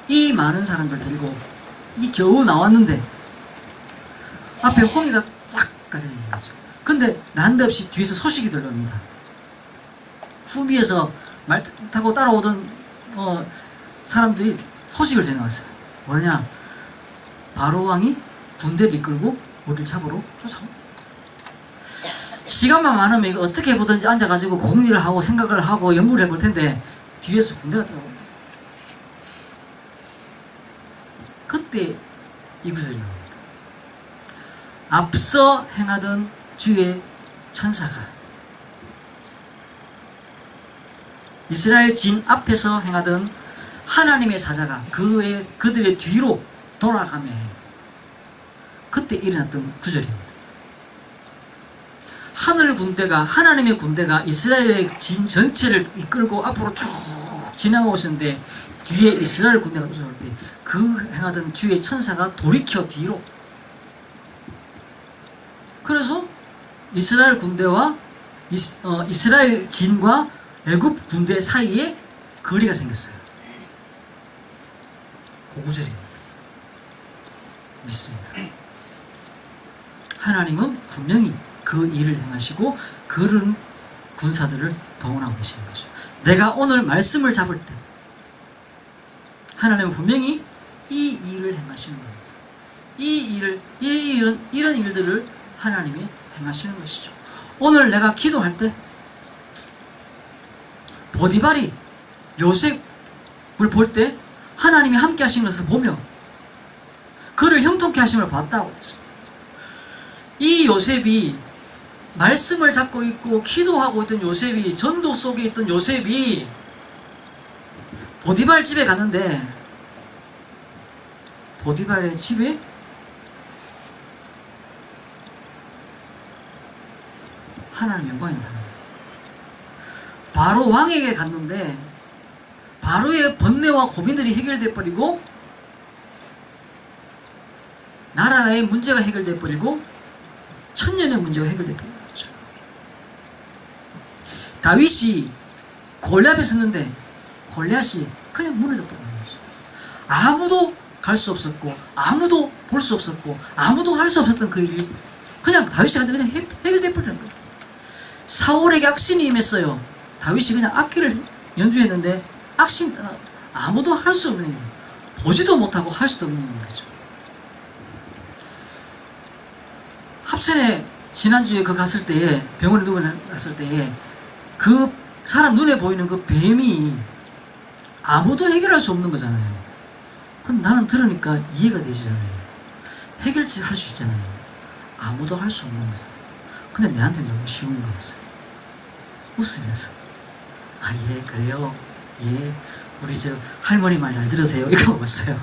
이 많은 사람들 데리고 이 겨우 나왔는데 앞에 홍해가 쫙 갈리는 거죠. 근데 난데없이 뒤에서 소식이 들려옵니다. 후비에서 말 타고 따라오던 사람들이 소식을 전해왔어요. 뭐냐? 바로 왕이 군대를 이끌고 우리를 잡으러 쫓아옵니다. 시간만 많으면 이거 어떻게 해보든지 앉아가지고 공리를 하고 생각을 하고 연구를 해볼 텐데 뒤에서 군대가 따라옵니다. 그때 이 구절이 나옵니다. 앞서 행하던 주의 천사가 이스라엘 진 앞에서 행하던 하나님의 사자가 그들의 뒤로 돌아가며 그때 일어났던 구절입니다. 하늘 군대가, 하나님의 군대가 이스라엘의 진 전체를 이끌고 앞으로 쭉 지나가고 있었는데 뒤에 이스라엘 군대가 쫓아올 때 그 행하던 주의 천사가 돌이켜 뒤로, 그래서 이스라엘 군대와 이스라엘 진과 애굽 군대 사이에 거리가 생겼어요. 그 구절입니다. 믿습니다. 하나님은 분명히 그 일을 행하시고 그런 군사들을 동원하고 계시는 거죠. 내가 오늘 말씀을 잡을 때 하나님은 분명히 이 일을 행하시는 겁니다. 이런 일들을 하나님이 행하시는 것이죠. 오늘 내가 기도할 때 보디발이 요셉을 볼 때 하나님이 함께 하신 것을 보며 그를 형통케 하심을 봤다고 했습니다. 이 요셉이 말씀을 잡고 있고 기도하고 있던 요셉이, 전도 속에 있던 요셉이 보디발 집에 갔는데 보디발의 집에 하나님 영광이 나타납니다. 바로 왕에게 갔는데 바로의 번뇌와 고민들이 해결돼 버리고 나라의 문제가 해결돼 버리고 천년의 문제가 해결돼 버린 거죠. 다윗이 골리앗 앞에 섰는데 골리앗이 그냥 무너져 버린 거죠. 아무도 갈 수 없었고 아무도 볼 수 없었고 아무도 할 수 없었던 그 일이 그냥 다윗이 그냥 해결돼 버리는 거예요. 사울에게 악신이 임했어요. 다윗이 그냥 악기를 연주했는데 악심이 떠나 아무도 할 수 없는 거예요. 보지도 못하고 할 수도 없는 거죠. 합천에 지난주에 그 갔을 때에 병원에 누워 갔을 때에 그 사람 눈에 보이는 그 뱀이 아무도 해결할 수 없는 거잖아요. 근데 나는 들으니까 이해가 되시잖아요. 해결책 할 수 있잖아요. 아무도 할 수 없는 거죠. 근데 내한테 너무 쉬운 거였어요. 웃으면서 아, 예, 그래요. 예, 우리 저 할머니 말 잘 들으세요. 이거 왔어요.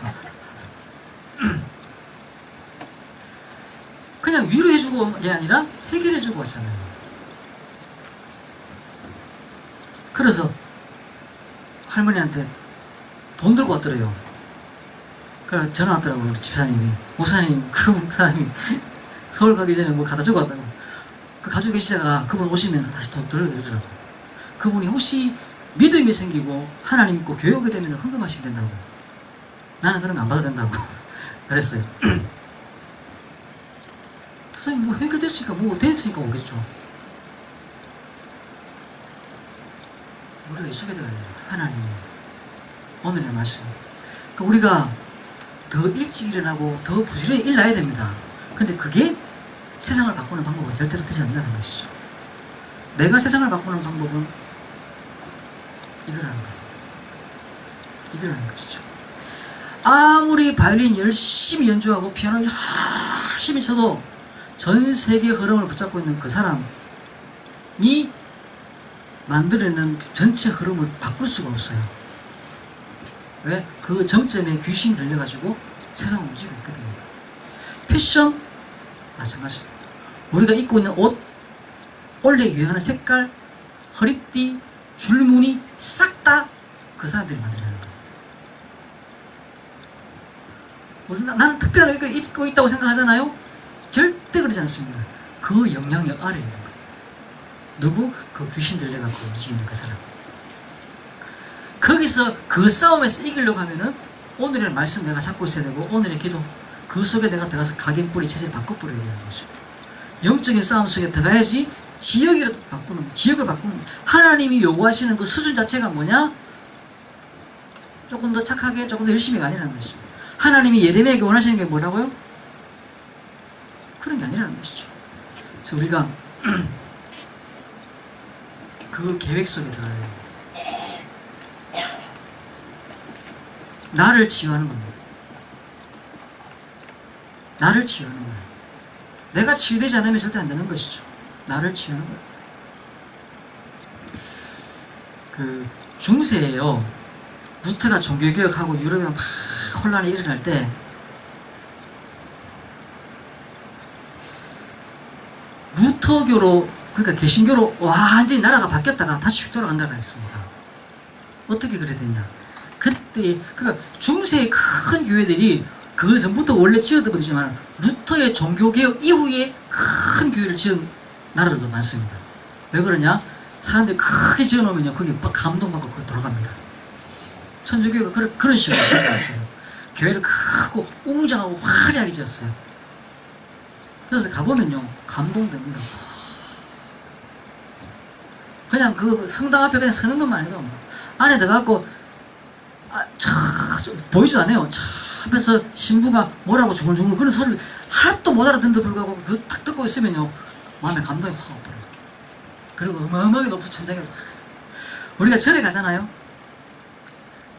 그냥 위로해주고 게 아니라 해결해주고 왔잖아요. 그래서 할머니한테 돈 들고 왔더래요. 그래서 전화 왔더라고요. 우리 집사님이. 목사님, 그 사람이 서울 가기 전에 뭐 갖다 주고 왔다고. 그 가지고 계시다가 그분 오시면 다시 돈 돌려드리더라고요. 그분이 혹시 믿음이 생기고 하나님 믿고 교육이 되면 헌금하시면 된다고. 나는 그런 거 안 받아도 된다고 그랬어요. 선생님 뭐 해결됐으니까 뭐 됐으니까 오겠죠. 우리가 익숙해져야 돼요. 하나님 오늘의 말씀. 그러니까 우리가 더 일찍 일어나고 더 부지런히 일나야 됩니다. 근데 그게 세상을 바꾸는 방법은 절대로 되지 않는다는 것이죠. 내가 세상을 바꾸는 방법은 이거라는 거예요. 이거라는 것이죠. 아무리 바이올린 열심히 연주하고 피아노 열심히 쳐도 전 세계 흐름을 붙잡고 있는 그 사람이 만들어내는 전체 흐름을 바꿀 수가 없어요. 왜? 그 정점에 귀신이 들려가지고 세상을 움직이고 있거든요. 패션 마찬가지입니다. 우리가 입고 있는 옷, 원래 유행하는 색깔, 허리띠, 줄무늬 싹 다 그 사람들이 만들어내는 겁니다. 나는 특별하게 입고 있다고 생각하잖아요. 절대 그러지 않습니다. 그 영향력 아래에 있는 거예요. 누구? 그 귀신 들려갖고 움직이는 그 사람. 거기서 그 싸움에서 이기려고 하면은 오늘의 말씀 내가 잡고 있어야 되고 오늘의 기도 그 속에 내가 들어가서 각인뿌리 체질 바꿔버려야 되는 거죠. 영적인 싸움 속에 들어가야지 지역이라도 바꾸는, 지역을 바꾸는, 하나님이 요구하시는 그 수준 자체가 뭐냐? 조금 더 착하게, 조금 더 열심히가 아니라는 것이죠. 하나님이 예레미야에게 원하시는 게 뭐라고요? 그런 게 아니라는 것이죠. 그래서 우리가 그 계획 속에 들어가야 돼요. 나를 치유하는 겁니다. 나를 치유하는 거예요. 내가 치유되지 않으면 절대 안 되는 것이죠. 나를 치유하는 거예요. 그 중세에요. 루터가 종교개혁하고 유럽에 막 혼란이 일어날 때 루터교로, 그러니까 개신교로 완전히 나라가 바뀌었다가 다시 휙 돌아간다고 했습니다. 어떻게 그래 됐냐? 그때 그러니까 중세의 큰 교회들이 그 전부터 원래 지어던 거지만 루터의 종교개혁 이후에 큰 교회를 지은 나라들도 많습니다. 왜 그러냐? 사람들이 크게 지어놓으면요 거기 감동받고 거기 돌아갑니다. 천주교가 그런 식으로 지었어요. 교회를 크고 웅장하고 화려하게 지었어요. 그래서 가보면요 감동됩니다. 그냥 그 성당 앞에 그냥 서는 것만 해도 안에 들어가고 보이지도 않아요. 앞에서 신부가 뭐라고 중얼중얼 그런 소리를 하나도 못 알아듣는데도 불구하고 그거 딱 듣고 있으면요 마음에 감동이 확 와버려요. 그리고 어마어마하게 높은 천장에 우리가 절에 가잖아요.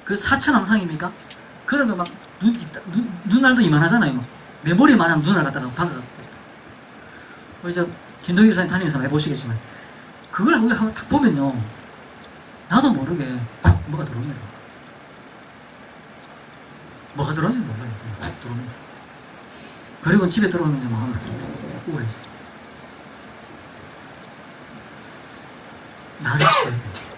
그 사천왕상입니까? 그런 거 막 눈알도 이만하잖아요. 막. 내 머리만한 눈알 갖다가 박아갖고 우리 저 김동희 교사님 다니면서 해보시겠지만 그걸 우리가 한번 딱 보면요 나도 모르게 훅 뭐가 들어옵니다. 뭐가 들어오는지 몰라요. 훅 들어옵니다. 그리고 집에 들어오면 마음이 훅 우울해져요. 나를 치워야 돼요.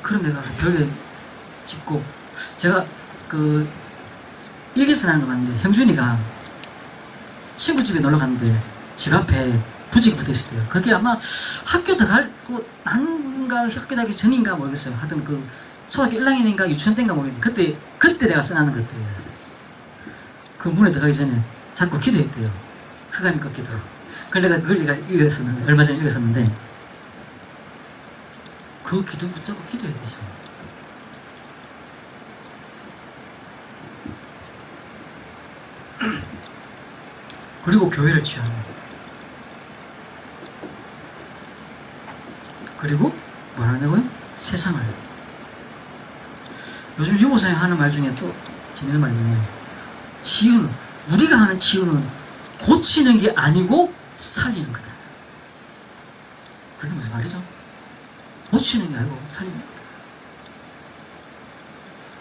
그런 데 가서 벽에 짚고 제가 그 일기쓰라는 거 봤는데 형준이가 친구 집에 놀러 갔는데 집 앞에 부직이 붙어 있었대요. 그게 아마 학교 들어가고 난가 학교 가기 전인가 모르겠어요. 하여튼 그 초등학교 1학년인가 유치원 때인가 모르겠는데 그때 내가 써놨는 것들이었어요. 그 문에 들어가기 전에 자꾸 기도했대요. 흑암이 꺾이도록 그걸 내가 읽었었는데, 얼마 전에 읽었었는데, 그 기도 붙잡고 기도해야 되죠. 그리고 교회를 취하는 겁니다. 그리고 뭘 한다고요? 세상을. 요즘 유모사님 하는 말 중에 또 재밌는 말이 뭐냐면, 치유는, 우리가 하는 치유는 고치는 게 아니고 살리는 거다. 그게 무슨 말이죠? 고치는 게 아니고 살리는 거다.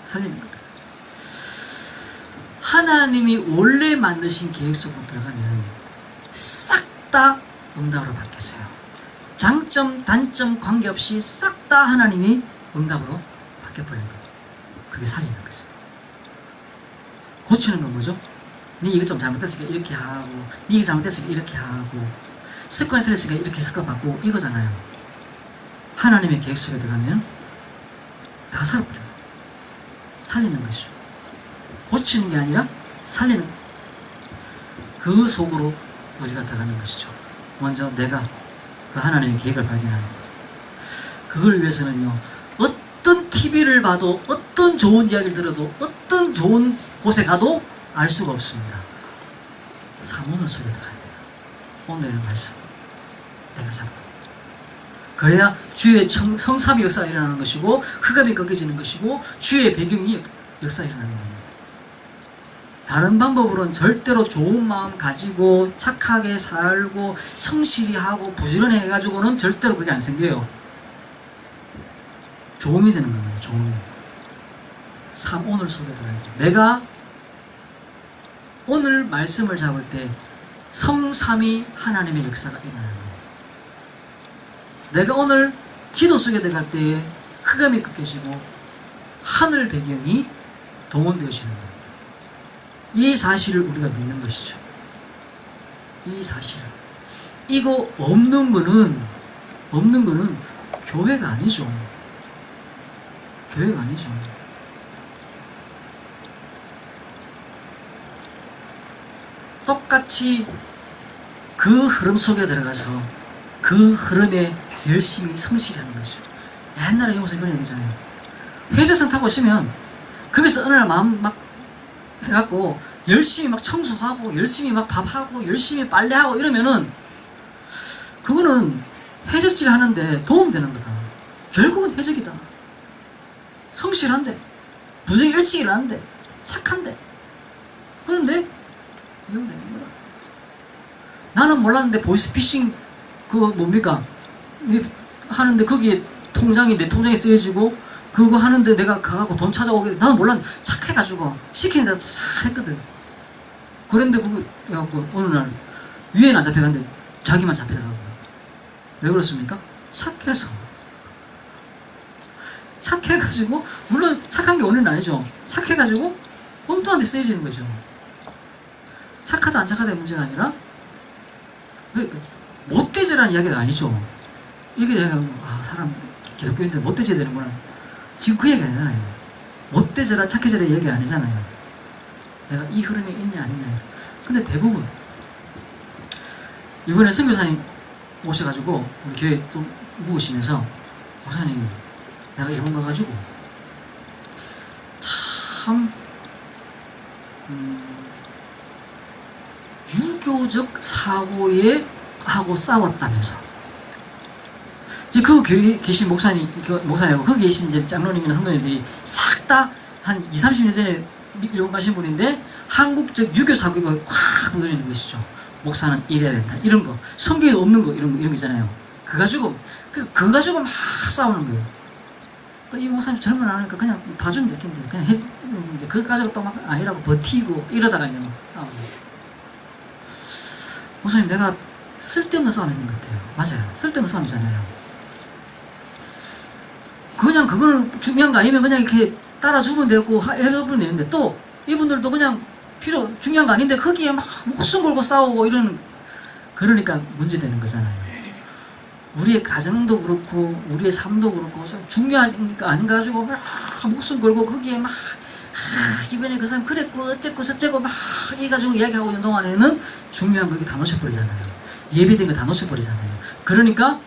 살리는 거다. 하나님이 원래 만드신 계획 속으로 들어가면 싹 다 응답으로 바뀌어져요. 장점, 단점 관계없이 싹 다 하나님이 응답으로 바뀌어버리는 거예요. 그게 살리는 거죠. 고치는 건 뭐죠? 네 이거 좀 잘못됐으니까 이렇게 하고, 네 이거 잘못됐으니까 이렇게 하고, 습관이 틀렸으니까 이렇게 습관 바꾸고, 이거잖아요. 하나님의 계획 속에 들어가면 다 살아버려요. 살리는 것이죠. 고치는 게 아니라 살리는, 그 속으로 우리가 들어가는 것이죠. 먼저 내가 그 하나님의 계획을 발견하는 것. 그걸 위해서는요, 어떤 TV를 봐도, 어떤 좋은 이야기를 들어도, 어떤 좋은 곳에 가도 알 수가 없습니다. 사모늘 속에 들어가야 돼요. 오늘의 말씀 내가 잡고, 그래야 주의 성삼위 역사가 일어나는 것이고, 흑암이 꺾여지는 것이고, 주의 배경이 역사가 일어나는 겁니다. 다른 방법으로는 절대로 좋은 마음 가지고 착하게 살고 성실히 하고 부지런히 해가지고는 절대로 그게 안 생겨요. 종이 되는 겁니다. 종이. 오늘 속에 들어야죠. 내가 오늘 말씀을 잡을 때 성삼위 하나님의 역사가 일어나는 거예요. 내가 오늘 기도 속에 들어갈 때 흑암이 꺾여지고 하늘 배경이 동원되어지는 겁니다. 이 사실을 우리가 믿는 것이죠. 이 사실을. 이거 없는 거는 교회가 아니죠. 교회가 아니죠. 똑같이 그 흐름 속에 들어가서 그 흐름에 열심히 성실히 하는 것이죠. 옛날에 용서 그런 얘기잖아요. 회전선 타고 있으면 거기서 어느 날 마음 막 해갖고 열심히 막 청소하고 열심히 막 밥하고 열심히 빨래하고 이러면은 그거는 해적질 하는데 도움되는 거다. 결국은 해적이다. 성실한데, 부정이 일찍 일어난데, 착한데. 그런데 위험되는 거다. 나는 몰랐는데 보이스피싱 그거 뭡니까? 하는데 거기에 통장이 내 통장에 쓰여지고 그거 하는데 내가 가갖고 돈 찾아오게, 나는 몰랐는데 착해가지고 시키는 대로 잘 했거든. 그런데 그거 해갖고 어느 날 위에는 안 잡혀갔는데 자기만 잡혀가고. 왜 그렇습니까? 착해서. 착해가지고, 물론 착한 게 원인은 아니죠. 착해가지고 엉뚱한 데 쓰여지는 거죠. 착하다 안 착하다의 문제가 아니라 못되지라는 이야기가 아니죠. 이렇게 되면 사람 기독교인들 못되져야 되는구나. 지금 그 얘기 아니잖아요. 못되져라 착해져라 얘기 아니잖아요. 내가 이 흐름에 있냐 아니냐. 근데 대부분 이번에 선교사님 오셔가지고 우리 교회 또 묵으시면서, 목사님 내가 일본 가가지고 참 유교적 사고에 하고 싸웠다면서. 이제 그 교회에 계신 목사님하고 거기 계신 이제 장로님이나 성도님들이 싹 다 한 20, 30년 전에 일본 가신 분인데 한국적 유교 사고가 콱 묻어있는 것이죠. 목사는 이래야 된다. 이런 거. 성경에 없는 거, 이런 거 있잖아요. 그거 가지고 막 싸우는 거예요. 또 이 목사님 젊은 아니까 그냥 봐주면 되겠는데, 그냥 해주는데, 그거 가지고 또 막 아니라고 버티고 이러다가 이제 막 싸우는 거예요. 목사님, 내가 쓸데없는 싸움 했는 것 같아요. 맞아요. 쓸데없는 싸움이잖아요. 그냥 그거는 중요한 거 아니면 그냥 이렇게 따라주면 되고 해주면 되는데, 또 이분들도 그냥 중요한 거 아닌데 거기에 막 목숨 걸고 싸우고 이러는, 그러니까 문제되는 거잖아요. 우리의 가정도 그렇고 우리의 삶도 그렇고 중요하니까 아닌가 가지고 막 목숨 걸고 거기에 막 이번에 그 사람 그랬고 어쨌고 저쨌고 막 이가지고 이야기하고 있는 동안에는 중요한 거 다 놓쳐버리잖아요. 예배된 거 다 놓쳐버리잖아요. 그러니까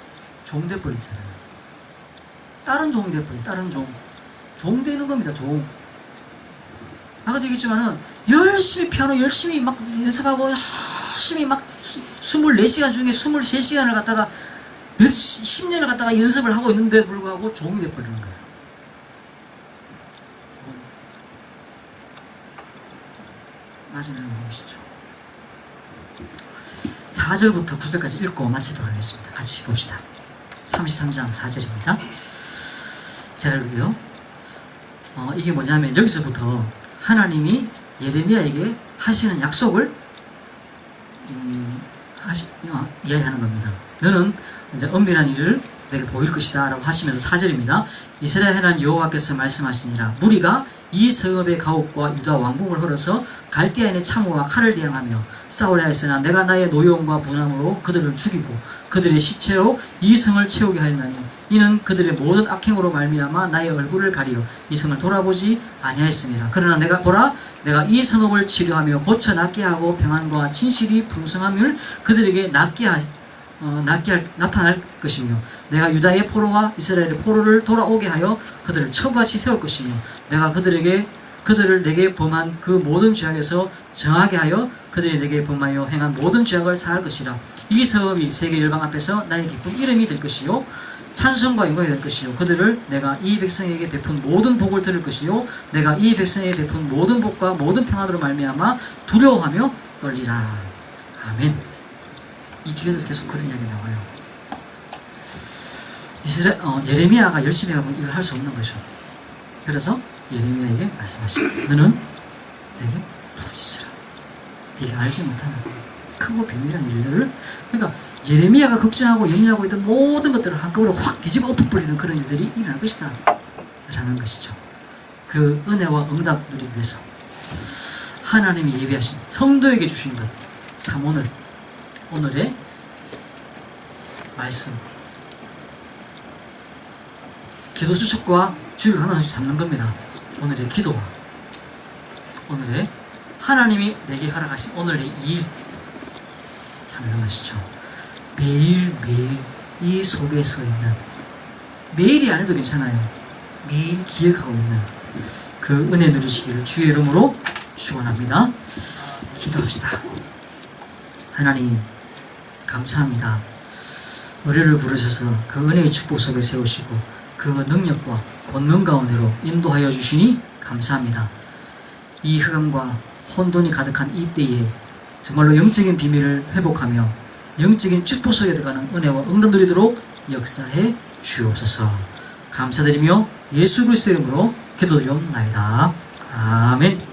종 돼버리잖아요. 다른 종이 돼버려요. 다른 종. 종 되는 겁니다. 종. 아까도 얘기했지만은 열심히 피아노 열심히 막 연습하고 열심히 막 24시간 중에 23시간을 갖다가 몇 10년을 갖다가 연습을 하고 있는데 불구하고 종이 돼버리는 거예요. 마지막에 보시죠. 4절부터 9절까지 읽고 마치도록 하겠습니다. 같이 봅시다. 33장 4절입니다. 자, 여기요. 이게 뭐냐면 여기서부터 하나님이 예레미야에게 하시는 약속을 이야기하는 겁니다. 너는 이제 은밀한 일을 내게 보일 것이다 라고 하시면서 4절입니다. 이스라엘 하나님 여호와께서 말씀하시니라. 무리가 이 성읍의 가옥과 유다 왕궁을 헐어서 갈대아인의 창호와 칼을 대항하며 싸우려 하였으나 내가 나의 노여움과 분함으로 그들을 죽이고 그들의 시체로 이 성을 채우게 하였나니 이는 그들의 모든 악행으로 말미암아 나의 얼굴을 가리어 이 성을 돌아보지 아니하였습니다. 그러나 내가 보라, 내가 이 성읍을 치료하며 고쳐 낫게 하고 평안과 진실이 풍성함을 그들에게 나타날 것이며 내가 유다의 포로와 이스라엘의 포로를 돌아오게 하여 그들을 처같이 세울 것이며 내가 그들을 내게 범한 그 모든 죄악에서 정하게 하여 그들이 내게 범하여 행한 모든 죄악을 사할 것이라. 이 성읍이 세계 열방 앞에서 나의 기쁜 이름이 될 것이요 찬송과 영광이 될 것이요 그들을 내가 이 백성에게 베푼 모든 복을 들을 것이요 내가 이 백성에게 베푼 모든 복과 모든 평안으로 말미암아 두려워하며 떨리라. 아멘. 이 뒤에도 계속 그런 이야기 나와요. 예레미야가 열심히 하면 이걸 할 수 없는 거죠. 그래서 예레미야에게 말씀하십니다. 너는 내게 부르짖으라. 네가 알지 못하는 크고 비밀한 일들을, 그러니까 예레미야가 걱정하고 염려하고 있던 모든 것들을 한꺼번에 확 뒤집어 엎어버리는 그런 일들이 일어날 것이다 라는 것이죠. 그 은혜와 응답 누리기 위해서 하나님이 예비하신 성도에게 주신 것 3오늘 오늘의 말씀, 기도 수첩과 주일 하나씩 잡는 겁니다. 오늘의 기도와 오늘의 하나님이 내게 허락하신 오늘의 일 잡는 것이죠. 매일매일 이 속에 서 있는, 매일이 아니도 괜찮아요. 매일 기억하고 있는 그 은혜 누리시기를 주의 이름으로 축원합니다. 기도합시다. 하나님 감사합니다. 우리를 부르셔서 그 은혜의 축복 속에 세우시고 그 능력과 권능 가운데로 인도하여 주시니 감사합니다. 이 흑암과 혼돈이 가득한 이 때에 정말로 영적인 비밀을 회복하며 영적인 축복 속에 들어가는 은혜와 응답 누리도록 역사해 주옵소서. 감사드리며 예수 그리스도의 이름으로 기도드리옵나이다. 아멘.